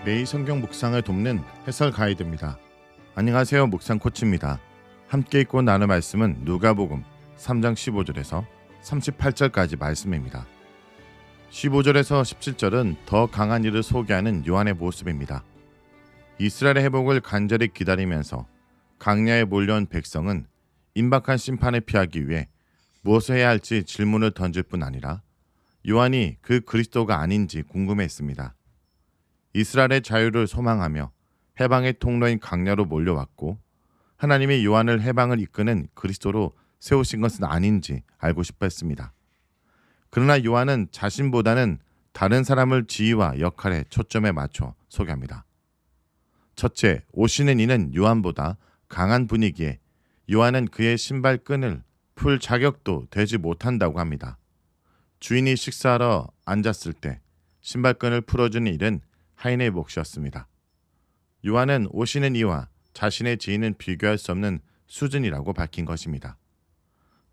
매일 성경 묵상을 돕는 해설 가이드입니다. 안녕하세요. 묵상 코치입니다. 함께 읽고 나눌 말씀은 누가복음 3장 15절에서 38절까지 말씀입니다. 15절에서 17절은 더 강한 일을 소개하는 요한의 모습입니다. 이스라엘의 회복을 간절히 기다리면서 강야에 몰려온 백성은 임박한 심판을 피하기 위해 무엇을 해야 할지 질문을 던질 뿐 아니라 요한이 그 그리스도가 아닌지 궁금해했습니다. 이스라엘의 자유를 소망하며 해방의 통로인 강야로 몰려왔고 하나님이 요한을 해방을 이끄는 그리스도로 세우신 것은 아닌지 알고 싶어 했습니다. 그러나 요한은 자신보다는 다른 사람을 지위와 역할에 초점에 맞춰 소개합니다. 첫째, 오시는 이는 요한보다 강한 분이기에 요한은 그의 신발끈을 풀 자격도 되지 못한다고 합니다. 주인이 식사하러 앉았을 때 신발끈을 풀어주는 일은 하인의 몫이었습니다. 요한은 오시는 이와 자신의 지위는 비교할 수 없는 수준이라고 밝힌 것입니다.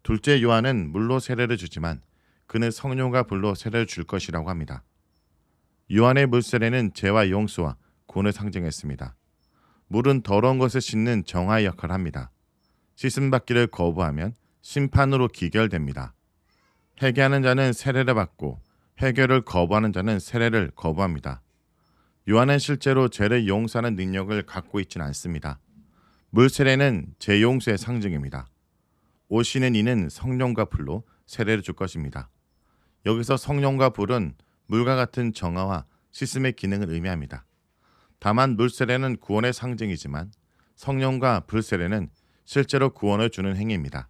둘째, 요한은 물로 세례를 주지만 그는 성령과 불로 세례를 줄 것이라고 합니다. 요한의 물 세례는 죄와 용서와 구원을 상징했습니다. 물은 더러운 것을 씻는 정화의 역할을 합니다. 씻음 받기를 거부하면 심판으로 기결됩니다. 회개하는 자는 세례를 받고 회개를 거부하는 자는 세례를 거부합니다. 요한은 실제로 죄를 용서하는 능력을 갖고 있지는 않습니다. 물 세례는 죄 용서의 상징입니다. 오시는 이는 성령과 불로 세례를 줄 것입니다. 여기서 성령과 불은 물과 같은 정화와 씻음의 기능을 의미합니다. 다만 물 세례는 구원의 상징이지만 성령과 불 세례는 실제로 구원을 주는 행위입니다.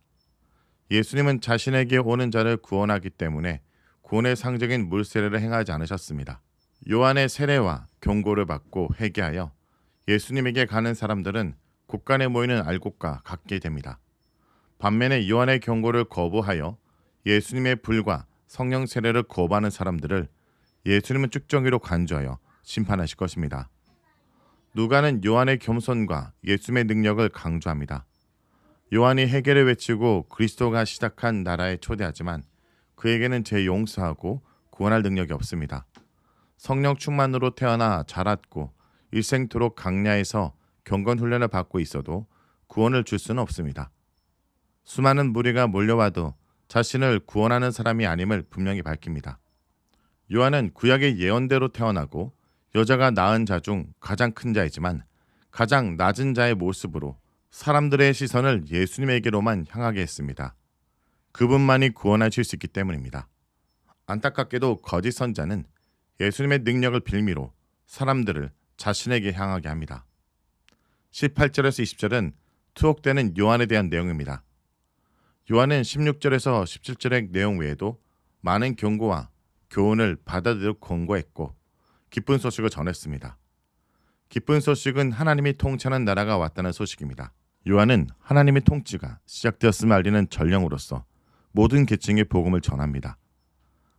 예수님은 자신에게 오는 자를 구원하기 때문에 구원의 상징인 물 세례를 행하지 않으셨습니다. 요한의 세례와 경고를 받고 회개하여 예수님에게 가는 사람들은 곳간에 모이는 알곡과 같게 됩니다. 반면에 요한의 경고를 거부하여 예수님의 불과 성령 세례를 거부하는 사람들을 예수님은 쭉정이로 간주하여 심판하실 것입니다. 누가는 요한의 겸손과 예수님의 능력을 강조합니다. 요한이 회개를 외치고 그리스도가 시작한 나라에 초대하지만 그에게는 죄 용서하고 구원할 능력이 없습니다. 성령 충만으로 태어나 자랐고 일생토록 강야에서 경건 훈련을 받고 있어도 구원을 줄 수는 없습니다. 수많은 무리가 몰려와도 자신을 구원하는 사람이 아님을 분명히 밝힙니다. 요한은 구약의 예언대로 태어나고 여자가 낳은 자 중 가장 큰 자이지만 가장 낮은 자의 모습으로 사람들의 시선을 예수님에게로만 향하게 했습니다. 그분만이 구원하실 수 있기 때문입니다. 안타깝게도 거짓 선자는 예수님의 능력을 빌미로 사람들을 자신에게 향하게 합니다. 18절에서 20절은 투옥되는 요한에 대한 내용입니다. 요한은 16절에서 17절의 내용 외에도 많은 경고와 교훈을 받아들이도록 권고했고 기쁜 소식을 전했습니다. 기쁜 소식은 하나님이 통치하는 나라가 왔다는 소식입니다. 요한은 하나님의 통치가 시작되었음을 알리는 전령으로서 모든 계층의 복음을 전합니다.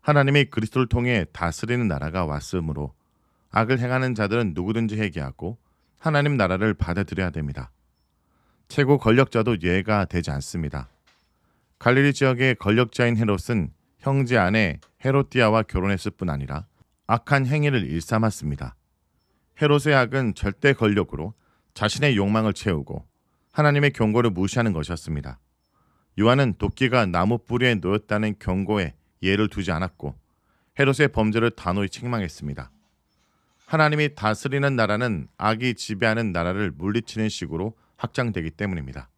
하나님이 그리스도를 통해 다스리는 나라가 왔으므로 악을 행하는 자들은 누구든지 회개하고 하나님 나라를 받아들여야 됩니다. 최고 권력자도 예외가 되지 않습니다. 갈릴리 지역의 권력자인 헤롯은 형제 아내 헤롯디아와 결혼했을 뿐 아니라 악한 행위를 일삼았습니다. 헤롯의 악은 절대 권력으로 자신의 욕망을 채우고 하나님의 경고를 무시하는 것이었습니다. 요한은 도끼가 나무 뿌리에 놓였다는 경고에 예를 두지 않았고 헤롯의 범죄를 단호히 책망했습니다. 하나님이 다스리는 나라는 악이 지배하는 나라를 물리치는 식으로 확장되기 때문입니다.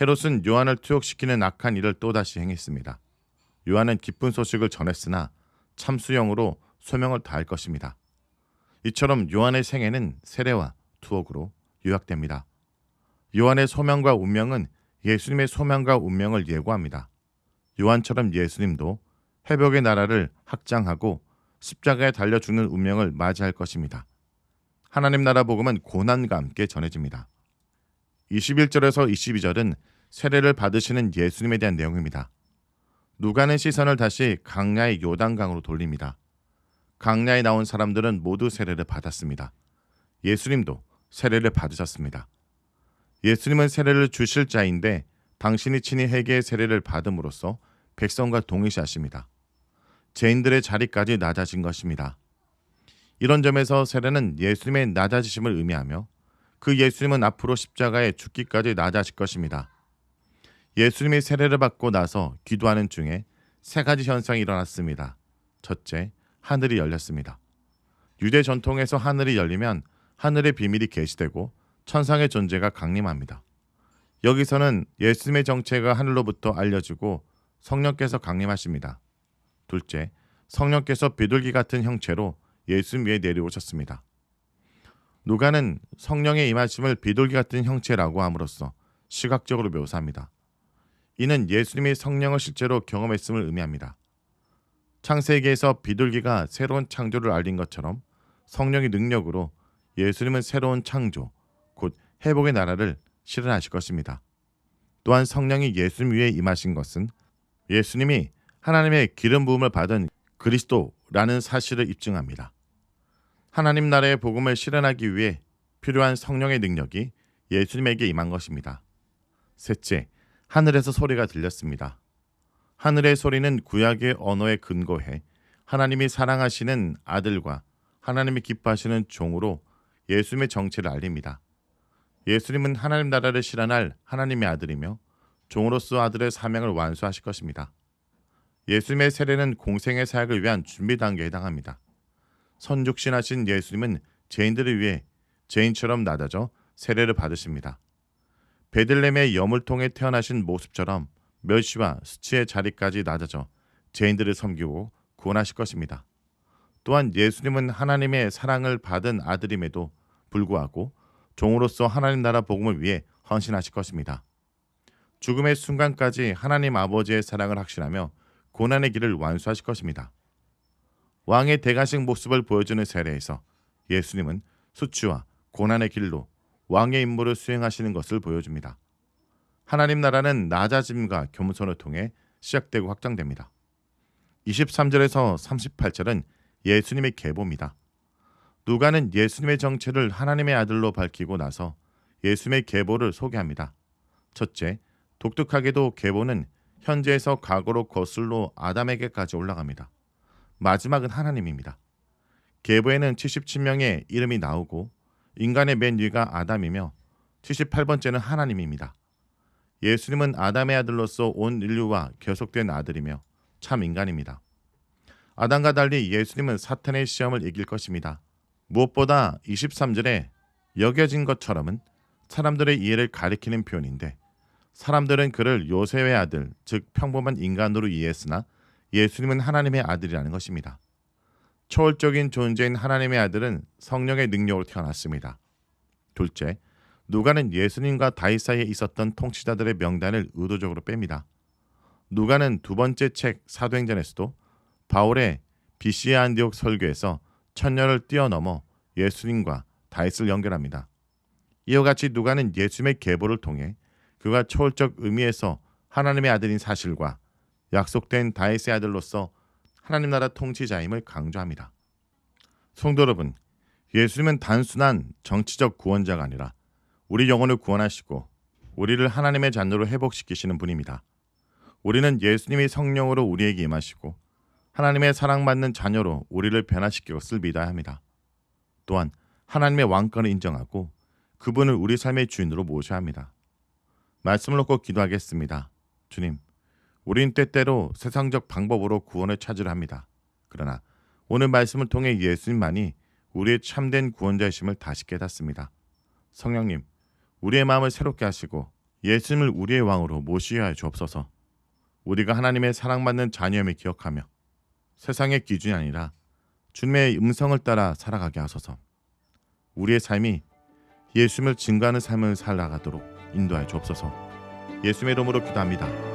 헤롯은 요한을 투옥시키는 악한 일을 또다시 행했습니다. 요한은 기쁜 소식을 전했으나 참수형으로 소명을 다할 것입니다. 이처럼 요한의 생애는 세례와 투옥으로 요약됩니다. 요한의 소명과 운명은 예수님의 소명과 운명을 예고합니다. 요한처럼 예수님도 회복의 나라를 확장하고 십자가에 달려 죽는 운명을 맞이할 것입니다. 하나님 나라 복음은 고난과 함께 전해집니다. 21절에서 22절은 세례를 받으시는 예수님에 대한 내용입니다. 누가는 시선을 다시 강야의 요단강으로 돌립니다. 강야에 나온 사람들은 모두 세례를 받았습니다. 예수님도 세례를 받으셨습니다. 예수님은 세례를 주실 자인데 당신이 친히 회개의 세례를 받음으로써 백성과 동일시하십니다. 죄인들의 자리까지 낮아진 것입니다. 이런 점에서 세례는 예수님의 낮아지심을 의미하며 그 예수님은 앞으로 십자가에 죽기까지 낮아질 것입니다. 예수님이 세례를 받고 나서 기도하는 중에 세 가지 현상이 일어났습니다. 첫째, 하늘이 열렸습니다. 유대 전통에서 하늘이 열리면 하늘의 비밀이 계시되고 천상의 존재가 강림합니다. 여기서는 예수님의 정체가 하늘로부터 알려지고 성령께서 강림하십니다. 둘째, 성령께서 비둘기 같은 형체로 예수님 위에 내려오셨습니다. 누가는 성령의 임하심을 비둘기 같은 형체라고 함으로써 시각적으로 묘사합니다. 이는 예수님이 성령을 실제로 경험했음을 의미합니다. 창세기에서 비둘기가 새로운 창조를 알린 것처럼 성령의 능력으로 예수님은 새로운 창조, 곧 회복의 나라를 실현하실 것입니다. 또한 성령이 예수님 위에 임하신 것은 예수님이 하나님의 기름 부음을 받은 그리스도라는 사실을 입증합니다. 하나님 나라의 복음을 실현하기 위해 필요한 성령의 능력이 예수님에게 임한 것입니다. 셋째, 하늘에서 소리가 들렸습니다. 하늘의 소리는 구약의 언어에 근거해 하나님이 사랑하시는 아들과 하나님이 기뻐하시는 종으로 예수님의 정체를 알립니다. 예수님은 하나님 나라를 실현할 하나님의 아들이며 종으로서 아들의 사명을 완수하실 것입니다. 예수님의 세례는 공생의 사역을 위한 준비 단계에 해당합니다. 선육신하신 예수님은 죄인들을 위해 죄인처럼 낮아져 세례를 받으십니다. 베들레헴의 여물통에 태어나신 모습처럼 멸시와 수치의 자리까지 낮아져 죄인들을 섬기고 구원하실 것입니다. 또한 예수님은 하나님의 사랑을 받은 아들임에도 불구하고 종으로서 하나님 나라 복음을 위해 헌신하실 것입니다. 죽음의 순간까지 하나님 아버지의 사랑을 확신하며 고난의 길을 완수하실 것입니다. 왕의 대가식 모습을 보여주는 세례에서 예수님은 수치와 고난의 길로 왕의 임무를 수행하시는 것을 보여줍니다. 하나님 나라는 낮아짐과 겸손을 통해 시작되고 확장됩니다. 23절에서 38절은 예수님의 계보입니다. 누가는 예수님의 정체를 하나님의 아들로 밝히고 나서 예수님의 계보를 소개합니다. 첫째, 독특하게도 계보는 현재에서 과거로 거슬러 아담에게까지 올라갑니다. 마지막은 하나님입니다. 계보에는 77명의 이름이 나오고 인간의 맨 위가 아담이며 78번째는 하나님입니다. 예수님은 아담의 아들로서 온 인류와 계속된 아들이며 참 인간입니다. 아담과 달리 예수님은 사탄의 시험을 이길 것입니다. 무엇보다 23절에 여겨진 것처럼은 사람들의 이해를 가리키는 표현인데 사람들은 그를 요셉의 아들, 즉 평범한 인간으로 이해했으나 예수님은 하나님의 아들이라는 것입니다. 초월적인 존재인 하나님의 아들은 성령의 능력으로 태어났습니다. 둘째, 누가는 예수님과 다윗 사이에 있었던 통치자들의 명단을 의도적으로 뺍니다. 누가는 두 번째 책 사도행전에서도 바울의 비시아 안디옥 설교에서 천년을 뛰어넘어 예수님과 다윗을 연결합니다. 이와 같이 누가는 예수님의 계보를 통해 그가 초월적 의미에서 하나님의 아들인 사실과 약속된 다윗의 아들로서 하나님 나라 통치자임을 강조합니다. 성도 여러분, 예수님은 단순한 정치적 구원자가 아니라 우리 영혼을 구원하시고 우리를 하나님의 자녀로 회복시키시는 분입니다. 우리는 예수님이 성령으로 우리에게 임하시고 하나님의 사랑받는 자녀로 우리를 변화시킬 것을 믿어야 합니다. 또한 하나님의 왕권을 인정하고 그분을 우리 삶의 주인으로 모셔야 합니다. 말씀을 놓고 기도하겠습니다. 주님, 우린 때때로 세상적 방법으로 구원을 찾으려 합니다. 그러나 오늘 말씀을 통해 예수님만이 우리의 참된 구원자이심을 다시 깨닫습니다. 성령님, 우리의 마음을 새롭게 하시고 예수님을 우리의 왕으로 모시게 하여 주옵소서. 우리가 하나님의 사랑받는 자녀임을 기억하며 세상의 기준이 아니라 주님의 음성을 따라 살아가게 하소서. 우리의 삶이 예수님을 증거하는 삶을 살아가도록 인도하여 주옵소서. 예수님의 이름으로 기도합니다.